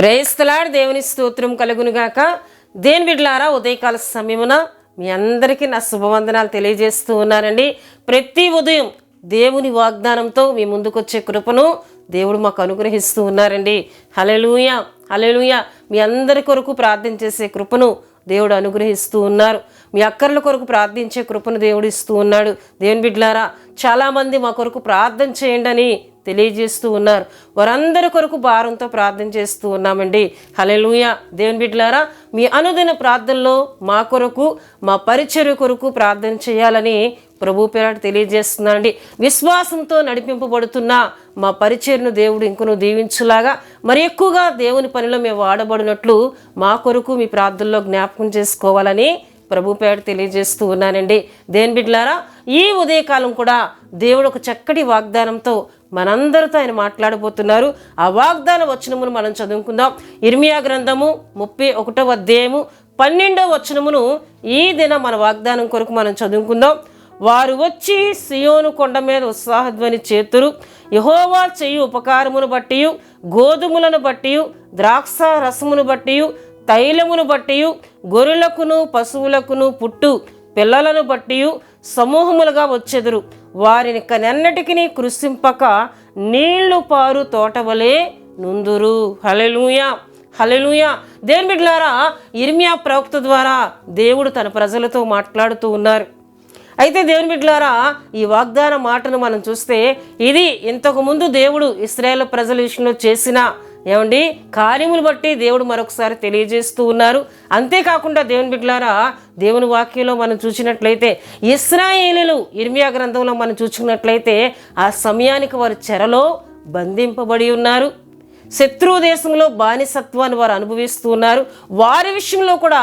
Praise the lord. దేవుని స్తోత్రం కలుగునుగాక. దేని బిడ్డలారా, ఉదయకాల సమయమున మీ అందరికీ నా శుభవందనాలు తెలియజేస్తూ ఉన్నానండి. ప్రతి ఉదయం దేవుని వాగ్దానంతో మీ ముందుకొచ్చే కృపను దేవుడు మాకు అనుగ్రహిస్తూ ఉన్నారండి. హల్లెలూయా, హల్లెలూయా. మీ అందరి కొరకు ప్రార్థన చేసే కృపను దేవుడు అనుగ్రహిస్తూ ఉన్నారు. మీ అక్కర్ల కొరకు ప్రార్థించే కృపను దేవుడు ఇస్తూ ఉన్నాడు. దేవుని బిడ్డలారా, చాలామంది మా కొరకు ప్రార్థన చేయండి అని తెలియజేస్తూ ఉన్నారు. వారందరి కొరకు భారంతో ప్రార్థన చేస్తూ ఉన్నామండి. హల్లెలూయా. దేవుని బిడ్డలారా, మీ అనుదిన ప్రార్థనలో మా కొరకు, మా పరిచర్య కొరకు ప్రార్థన చేయాలని ప్రభు పేరట తెలియజేస్తున్నానండి. విశ్వాసంతో నడిపింపబడుతున్న మా పరిచర్యను దేవుడు ఇంకను దీవించులాగా మరి ఎక్కువగా దేవుని పనిలో మేము వాడబడినట్లు మా కొరకు మీ ప్రార్థనలో జ్ఞాపకం చేసుకోవాలని ప్రభు పేరట తెలియజేస్తూ ఉన్నానండి. దేని బిడ్డలారా, ఈ ఉదయకాలం కూడా దేవుడు ఒక చక్కటి వాగ్దానంతో మనందరితో ఆయన మాట్లాడబోతున్నారు. ఆ వాగ్దాన వచనమును మనం చదువుకుందాం. ఇర్మియా గ్రంథము 31వ అధ్యాయము 12వ వచనమును ఈ దిన మన వాగ్దానం కొరకు మనం చదువుకుందాం. వారు వచ్చి సియోను కొండ మీద ఉత్సాహధ్వని చేతురు, యెహోవా చేయు ఉపకారమును బట్టి, గోధుమలను బట్టి, ద్రాక్ష రసమును బట్టి, తైలమును బట్టి, గొర్రెలకును పశువులకును పుట్టు పిల్లలను బట్టి సమూహములుగా వచ్చెదురు. వారిని కనెన్నటికి కృషింపక నీళ్లు పారు తోటవలే నుందురు. హల్లెలూయా, హల్లెలూయా. దేవుని బిడ్డలారా, ఇర్మియా ప్రవక్త ద్వారా దేవుడు తన ప్రజలతో మాట్లాడుతూ ఉన్నారు. అయితే దేవుని బిడ్డలారా, ఈ వాగ్దాన మాటను మనం చూస్తే ఇది ఇంతకుముందు దేవుడు ఇశ్రాయేలు ప్రజల విషయంలో చేసిన కార్యములు బట్టి దేవుడు మరొకసారి తెలియజేస్తూ ఉన్నారు. అంతేకాకుండా దేవుని బిడ్డలారా, దేవుని వాక్యంలో మనం చూసినట్లయితే ఇశ్రాయేలీయులు ఇర్మియా గ్రంథంలో మనం చూసినట్లయితే ఆ సమయానికి వారు చెరలో బంధింపబడి ఉన్నారు. శత్రు దేశంలో బానిసత్వాన్ని వారు అనుభవిస్తూ ఉన్నారు. వారి విషయంలో కూడా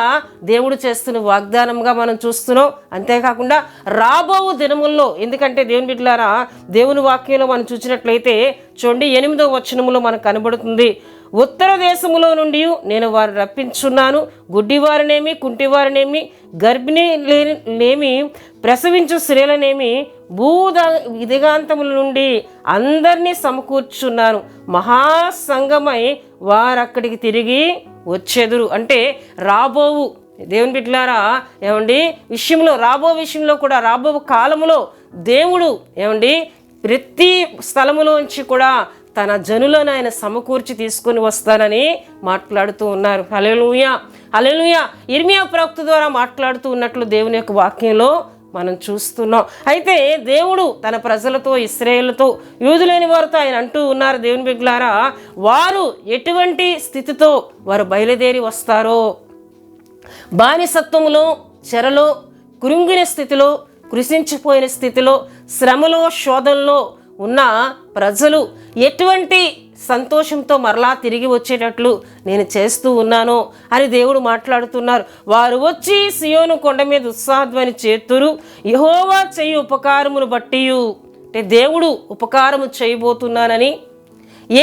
దేవుడు చేస్తున్న వాగ్దానంగా మనం చూస్తున్నాం. అంతేకాకుండా రాబో దినముల్లో, ఎందుకంటే దేవుని బిడ్డలారా, దేవుని వాక్యంలో మనం చూసినట్లయితే చూడండి 8వ వచనములో మనకు కనబడుతుంది. ఉత్తర దేశములో నుండి నేను వారు రప్పించున్నాను, గుడ్డివారినేమి, కుంటివారినేమి, గర్భిణీనేమి, ప్రసవించు స్త్రీలనేమి దిగాంతముల నుండి అందరినీ సమకూర్చున్నాను. మహాసంగమై వారక్కడికి తిరిగి వచ్చెదురు. అంటే రాబోవు దేవుని బిడ్డలారా రాబో విషయంలో కూడా రాబో కాలములో దేవుడు ప్రతి స్థలములోంచి కూడా తన జనులను ఆయన సమకూర్చి తీసుకొని వస్తానని మాట్లాడుతూ ఉన్నారు. హల్లెలూయా, హల్లెలూయా. ఇర్మియా ప్రవక్త ద్వారా మాట్లాడుతూ ఉన్నట్లు దేవుని యొక్క వాక్యంలో మనం చూస్తున్నాం. అయితే దేవుడు తన ప్రజలతో, ఇశ్రాయేలుతో, యూదులేని వారితో ఆయన అంటూ ఉన్నారు. దేవుని బిడ్డలారా, వారు ఎటువంటి స్థితితో వారు బయలుదేరి వస్తారో, బానిసత్వములో, చెరలో, కృంగిన స్థితిలో, కృషించిపోయిన స్థితిలో, శ్రమలో, శోధనలో ఉన్న ప్రజలు ఎటువంటి సంతోషంతో మరలా తిరిగి వచ్చేటట్లు నేను చేస్తూ ఉన్నాను అని దేవుడు మాట్లాడుతున్నారు. వారు వచ్చి సియోను కొండ మీద ఉత్సాహధ్వని చేతురు, యెహోవా చేయు ఉపకారమును బట్టి. అంటే దేవుడు ఉపకారము చేయబోతున్నానని.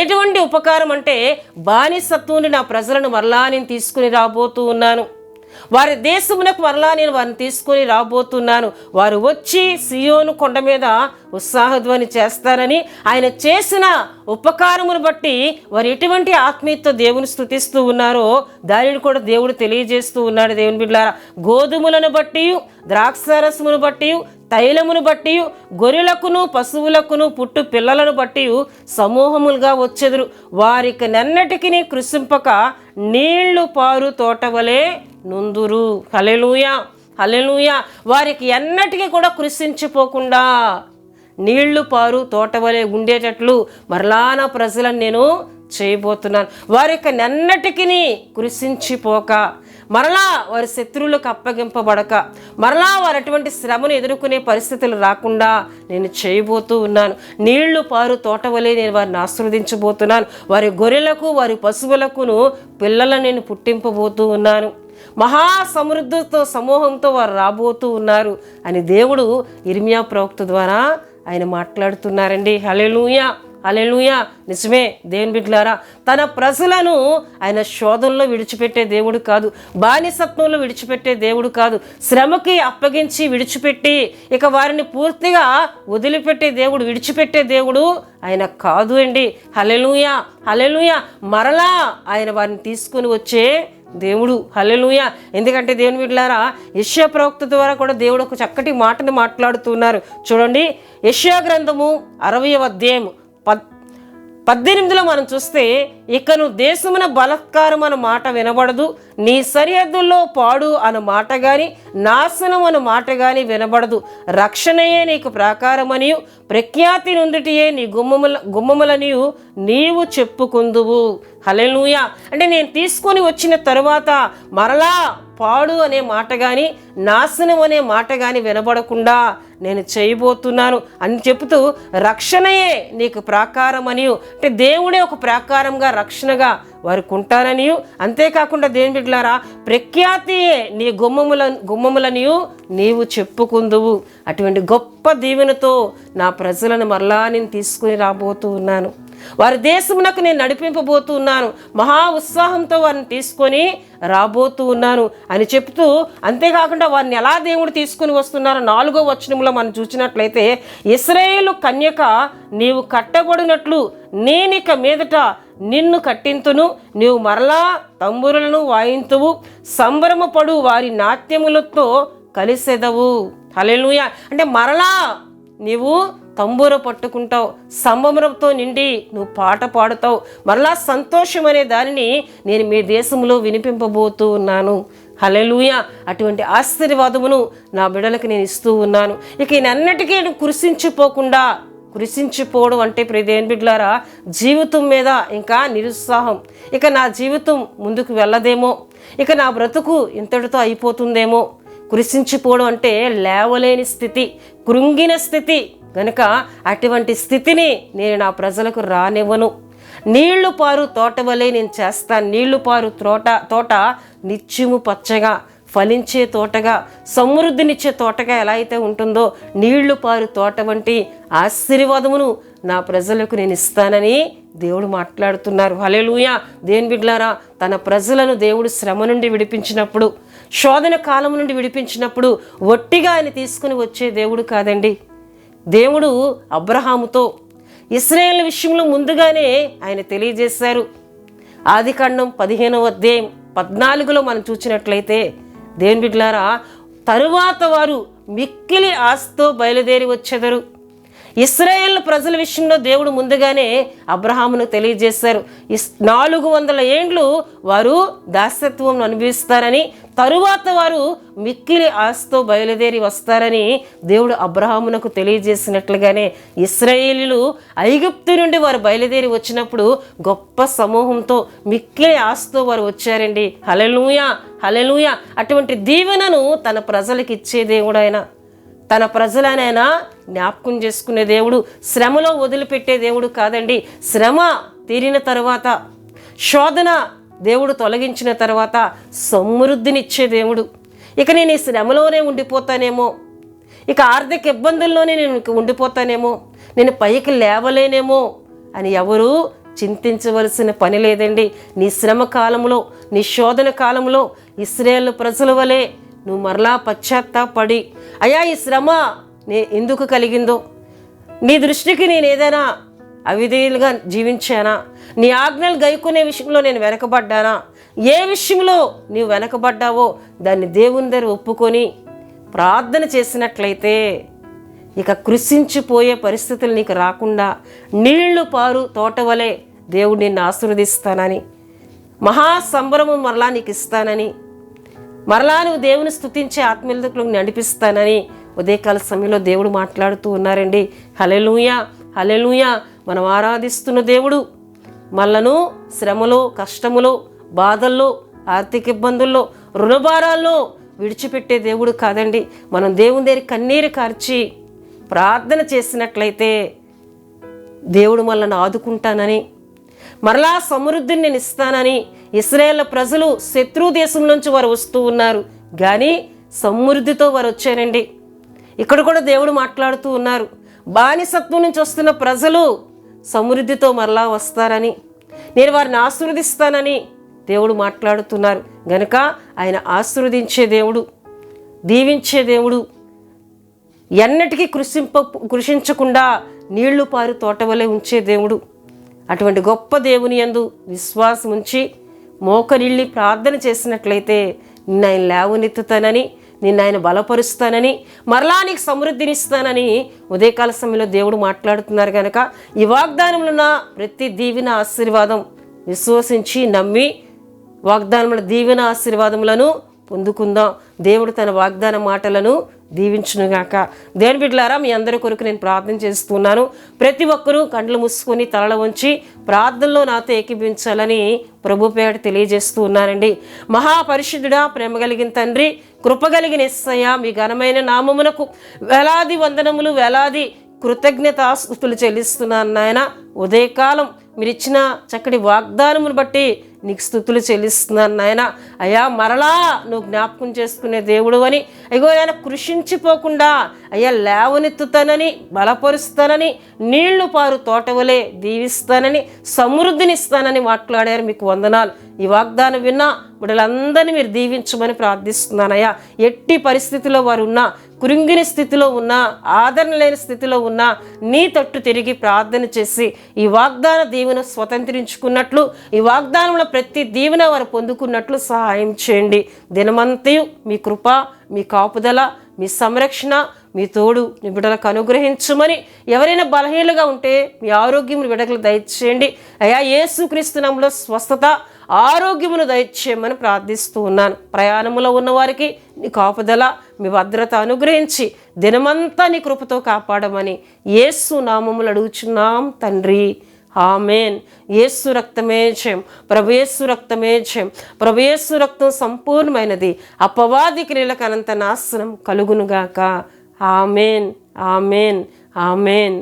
ఎటువంటి ఉపకారం అంటే బానిసత్వం నా ప్రజలను మరలా నేను తీసుకుని రాబోతూ ఉన్నాను. వారి దేశమునకు మరలా నేను వారిని తీసుకొని రాబోతున్నాను. వారు వచ్చి సియోను కొండ మీద ఉత్సాహధ్వని చేస్తారని, ఆయన చేసిన ఉపకారమును బట్టి వారు ఎటువంటి ఆత్మీయతతో దేవుని స్తుతిస్తూ ఉన్నారో దానిని కూడా దేవుడు తెలియజేస్తూ ఉన్నాడు. దేవుని బిడ్డలారా, గోధుమలను బట్టి, ద్రాక్షారసమును బట్టి, తైలమును బట్టి, గొర్రెలకును పశువులకును పుట్టు పిల్లలను బట్టి సమూహములుగా వచ్చెదురు. వారికి నన్నటికి కృషింపక నీళ్లు పారు తోటవలే నుందురు. హల్లెలూయా, హల్లెలూయా. వారికి ఎన్నటికీ కూడా కృషించిపోకుండా నీళ్లు పారు తోటవలే ఉండేటట్లు మరలా నా ప్రజలను నేను చేయబోతున్నాను. వారికి నన్నటికి కృషించిపోక, మరలా వారి శత్రువులకు అప్పగింపబడక, మరలా వారు అటువంటి శ్రమను ఎదుర్కొనే పరిస్థితులు రాకుండా నేను చేయబోతూ ఉన్నాను. నీళ్లు పారు తోటవలే నేను వారిని ఆశీర్వదించబోతున్నాను. వారి గొర్రెలకు, వారి పశువులకును పిల్లలను నేను పుట్టింపబోతూ ఉన్నాను. మహా సమృద్ధితో, సమూహంతో వారు రాబోతూ ఉన్నారు అని దేవుడు ఇర్మియా ప్రవక్త ద్వారా ఆయన మాట్లాడుతున్నారండి. హల్లెలూయా, హల్లెలూయా. నిజమే దేవుని బిడ్డలారా, తన ప్రజలను ఆయన శోధనలో విడిచిపెట్టే దేవుడు కాదు, బానిసత్వంలో విడిచిపెట్టే దేవుడు కాదు, శ్రమకి అప్పగించి విడిచిపెట్టి ఇక వారిని పూర్తిగా వదిలిపెట్టే దేవుడు, విడిచిపెట్టే దేవుడు ఆయన కాదు అండి. హల్లెలూయా, హల్లెలూయా. మరలా ఆయన వారిని తీసుకొని వచ్చే దేవుడు. హల్లెలూయా. ఎందుకంటే దేవుని బిడ్డలారా, యెషయా ప్రవక్త ద్వారా కూడా దేవుడు ఒక చక్కటి మాటను మాట్లాడుతున్నారు. చూడండి, యెషయా గ్రంథము 60వ అధ్యాయం 18లో మనం చూస్తే, ఇకను దేశమున బలాత్కారం అన్న మాట వినబడదు, నీ సరిహద్దుల్లో పాడు అన్న మాట గాని నాశనం అన్న మాట గాని వినబడదు, రక్షణయే నీకు ప్రాకారమనియు ప్రఖ్యాతి నుండిటియే నీ గుమ్మములనియు నీవు చెప్పుకుందువు. హల్లెలూయా. అంటే నేను తీసుకొని వచ్చిన తరువాత మరలా పాడు అనే మాట కానీ నాశనం అనే మాట కానీ వినబడకుండా నేను చేయబోతున్నాను అని చెబుతూ, రక్షణయే నీకు ప్రాకారం అనియు, అంటే దేవుడే ఒక ప్రాకారంగా రక్షణగా వారికి ఉంటాననియు, అంతేకాకుండా దేవుని బిడ్డలారా, ప్రఖ్యాతియే నీ గుమ్మములనియు నీవు చెప్పుకుందువు. అటువంటి గొప్ప దీవెనతో నా ప్రజలను మరలా నేను తీసుకుని రాబోతూ ఉన్నాను, వారి దేశమునకు నేను నడిపింపబోతూ ఉన్నాను, మహా ఉత్సాహంతో వారిని తీసుకొని రాబోతూ ఉన్నాను అని చెప్తూ, అంతేకాకుండా వారిని ఎలా దేవుడు తీసుకుని వస్తున్నారో 4వ వచనంలో మనం చూసినట్లయితే, ఇశ్రాయేలు కన్యక నీవు కట్టబడినట్లు నేనిక మీదట నిన్ను కట్టింతును, నీవు మరలా తంబురులను వాయింతువు, సంబరమపడు వారి నాట్యములతో కలిసెదవు. హల్లెలూయా. అంటే మరలా నీవు తంబూర పట్టుకుంటావు, సంభ్రమంతో నిండి నువ్వు పాట పాడుతావు, మరలా సంతోషం అనే దానిని నేను మీ దేశంలో వినిపింపబోతూ ఉన్నాను. హల్లెలూయా. అటువంటి ఆశీర్వాదమును నా బిడ్డలకు నేను ఇస్తూ ఉన్నాను. ఇక ఈయనన్నిటికీ కురిసించిపోవడం అంటే దేవుని బిడ్డలారా, జీవితం మీద ఇంకా నిరుత్సాహం, ఇక నా జీవితం ముందుకు వెళ్ళదేమో, ఇక నా బ్రతుకు ఇంతటితో అయిపోతుందేమో. కురిసించిపోవడం అంటే లేవలేని స్థితి, కృంగిన స్థితి గనుక అటువంటి స్థితిని నేను నా ప్రజలకు రానివ్వను. నీళ్లు పారు తోట వలె నేను చేస్తాను. నీళ్లు పారు తోట నిత్యము పచ్చగా ఫలించే తోటగా, సమృద్ధినిచ్చే తోటగా ఎలా అయితే ఉంటుందో, నీళ్లు పారు తోట వంటి ఆశీర్వాదమును నా ప్రజలకు నేను ఇస్తానని దేవుడు మాట్లాడుతున్నారు. హల్లెలూయా. దేవుని బిడ్డలారా, తన ప్రజలను దేవుడు శ్రమ నుండి విడిపించినప్పుడు, శోధన కాలం నుండి విడిపించినప్పుడు ఒట్టిగా ఆయన తీసుకుని వచ్చే దేవుడు కాదండి. దేవుడు అబ్రహాముతో ఇశ్రాయేలు విషయంలో ముందుగానే ఆయన తెలియజేశారు. ఆదికాండం 15వ అధ్యాయం 14లో మనం చూసినట్లయితే, దేవుని బిడ్డలారా, తరువాత వారు మిక్కిలి ఆశతో బయలుదేరి వచ్చెదరు. ఇశ్రాయేలు ప్రజల విషయంలో దేవుడు ముందుగానే అబ్రహామును తెలియజేశారు. 400 ఏండ్లు వారు దాస్యత్వం అనుభవిస్తారని, తరువాత వారు మిక్కిలి ఆశతో బయలుదేరి వస్తారని దేవుడు అబ్రహామునకు తెలియజేసినట్లుగానే, ఇశ్రాయేలీలు ఐగుప్తు నుండి వారు బయలుదేరి వచ్చినప్పుడు గొప్ప సమూహంతో మిక్కిలి ఆశతో వారు వచ్చారండి. హల్లెలూయా, హల్లెలూయా. అటువంటి దీవెనను తన ప్రజలకు ఇచ్చే దేవుడు ఆయన, తన ప్రజలనైనా జ్ఞాపకం చేసుకునే దేవుడు, శ్రమలో వదిలిపెట్టే దేవుడు కాదండి. శ్రమ తీరిన తర్వాత, శోధన దేవుడు తొలగించిన తర్వాత సమృద్ధినిచ్చే దేవుడు. ఇక నేను ఈ శ్రమలోనే ఉండిపోతానేమో, ఇక ఆర్థిక ఇబ్బందుల్లోనే నేను ఉండిపోతానేమో, నేను పైకి లేవలేనేమో అని ఎవరు చింతించవలసిన పని లేదండి. నీ శ్రమ కాలంలో, నీ శోధన కాలంలో ఇశ్రాయేలు ప్రజల వలె నువ్వు మరలా పశ్చాత్తాపడి, అయ్యా ఈ శ్రమ ఎందుకు కలిగిందో, నీ దృష్టికి నేను ఏదైనా అవిధేయులుగా జీవించానా, నీ ఆజ్ఞలు గైకునే విషయంలో నేను వెనకబడ్డానా, ఏ విషయంలో నీవు వెనకబడ్డావో దాన్ని దేవుని దగ్గర ఒప్పుకొని ప్రార్థన చేసినట్లయితే ఇక కృషించిపోయే పరిస్థితులు నీకు రాకుండా నీళ్లు పారు తోట వలె దేవుడు నిన్ను ఆశీర్వదిస్తానని, మహా సంబరము మరలా నీకు ఇస్తానని, మరలా నువ్వు దేవుని స్తుతించే ఆత్మీయులకు నడిపిస్తానని ఉదయకాల సమయంలో దేవుడు మాట్లాడుతూ ఉన్నారండి. హల్లెలూయా, హల్లెలూయా. మనం ఆరాధిస్తున్న దేవుడు మనలను శ్రమలో, కష్టములో, బాధల్లో, ఆర్థిక ఇబ్బందుల్లో, రుణభారాల్లో విడిచిపెట్టే దేవుడు కాదండి. మనం దేవుని దగ్గర కన్నీరు కార్చి ప్రార్థన చేసినట్లయితే దేవుడు మనల్ని ఆదుకుంటానని, మరలా సమృద్ధిని నేను ఇస్తానని. ఇశ్రాయేలు ప్రజలు శత్రు దేశం నుంచి వారు వస్తూ ఉన్నారు, కానీ సమృద్ధితో వారు వచ్చారండి. ఇక్కడ కూడా దేవుడు మాట్లాడుతూ ఉన్నారు. బానిసత్వం నుంచి వస్తున్న ప్రజలు సమృద్ధితో మరలా వస్తారని, నేను వారిని ఆశీర్వదిస్తానని దేవుడు మాట్లాడుతున్నారు గనుక ఆయన ఆశీర్వదించే దేవుడు, దీవించే దేవుడు, ఎన్నటికీ కృషించకుండా నీళ్లు పారు తోటవలే ఉంచే దేవుడు. అటువంటి గొప్ప దేవుని యందు విశ్వాసం ఉంచి మోకరిల్లి ప్రార్థన చేసినట్లయితే నిన్ను ఆయన లేవనెత్తుతానని, నిన్ను ఆయన బలపరుస్తానని, మరలా నీకు సమృద్ధినిస్తానని ఉదయకాల సమయంలో దేవుడు మాట్లాడుతున్నారు కనుక ఈ వాగ్దానంలో ఉన్న ప్రతి దీవెన ఆశీర్వాదం విశ్వసించి నమ్మి వాగ్దానముల దీవెన ఆశీర్వాదములను పొందుకుందాం. దేవుడు తన వాగ్దాన మాటలను దీవించునుగాక. దేవుని బిడ్డలారా, మీ అందరి కొరకు నేను ప్రార్థన చేస్తున్నాను. ప్రతి ఒక్కరూ కండ్లు మూసుకొని తలల వంచి ప్రార్థనలో నాతో ఏకీభించాలని ప్రభు పేట తెలియజేస్తూ ఉన్నానండి. మహాపరిశుద్ధుడా, ప్రేమ కలిగిన తండ్రి, కృపగలిగిన యేసయ్య, మీ ఘనమైన నామమునకు వేలాది వందనములు, వేలాది కృతజ్ఞతాస్తుతులు చెల్లిస్తున్నాను నాయన. ఉదయకాలం మీరు ఇచ్చిన చక్కటి వాగ్దానమును బట్టి నీకు స్తుతులు చెల్లిస్తున్నాను నాయన. అయ్యా, మరలా నువ్వు జ్ఞాపకం చేసుకునే దేవుడు అని, అయ్యో ఆయన కృషించిపోకుండా అయ్యా లేవనెత్తుతానని, బలపరుస్తానని, నీళ్లు పారు తోటవలే దీవిస్తానని, సమృద్ధినిస్తానని మాట్లాడారు. మీకు వందనాలు. ఈ వాగ్దానం విన్నా బిడ్డలందరినీ మీరు దీవించమని ప్రార్థిస్తున్నానయ్యా. ఎట్టి పరిస్థితిలో వారు ఉన్నా, కృంగిన స్థితిలో ఉన్నా, ఆదరణ లేని స్థితిలో ఉన్నా నీ తట్టు తిరిగి ప్రార్థన చేసి ఈ వాగ్దాన దీవెన స్వతంత్రించుకున్నట్లు, ఈ వాగ్దానంలో ప్రతి దీవెన వారు పొందుకున్నట్లు సహాయం చేయండి. దినమంతయు మీ కృప, మీ కాపుదల, మీ సంరక్షణ, మీ తోడు మీ బిడ్డలకు అనుగ్రహించమని, ఎవరైనా బలహీనగా ఉంటే మీ ఆరోగ్యం బిడ్డలకు దయచేయండి అయ్యా. యేసుక్రీస్తు నామములో స్వస్థత, ఆరోగ్యమును దయచేయమని ప్రార్థిస్తూ ఉన్నాను. ప్రయాణములో ఉన్నవారికి నీ కాపుదల, మీ భద్రత అనుగ్రహించి దినమంతా నీ కృపతో కాపాడమని యేసు నామములు అడుగుచున్నాం తండ్రి. ఆమెన్. యేసు రక్తమే జయం, ప్రభు యేసు రక్తమే జయం, ప్రభు యేసు రక్తం సంపూర్ణమైనది, అపవాది క్రియలకు అనంత నాశనం కలుగునుగాక. Amen, amen, amen.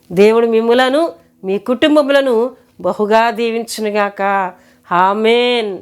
దేవుడు మిమ్ములను, మీ కుటుంబములను బహుగా దీవించునుగాక. ఆమెన్.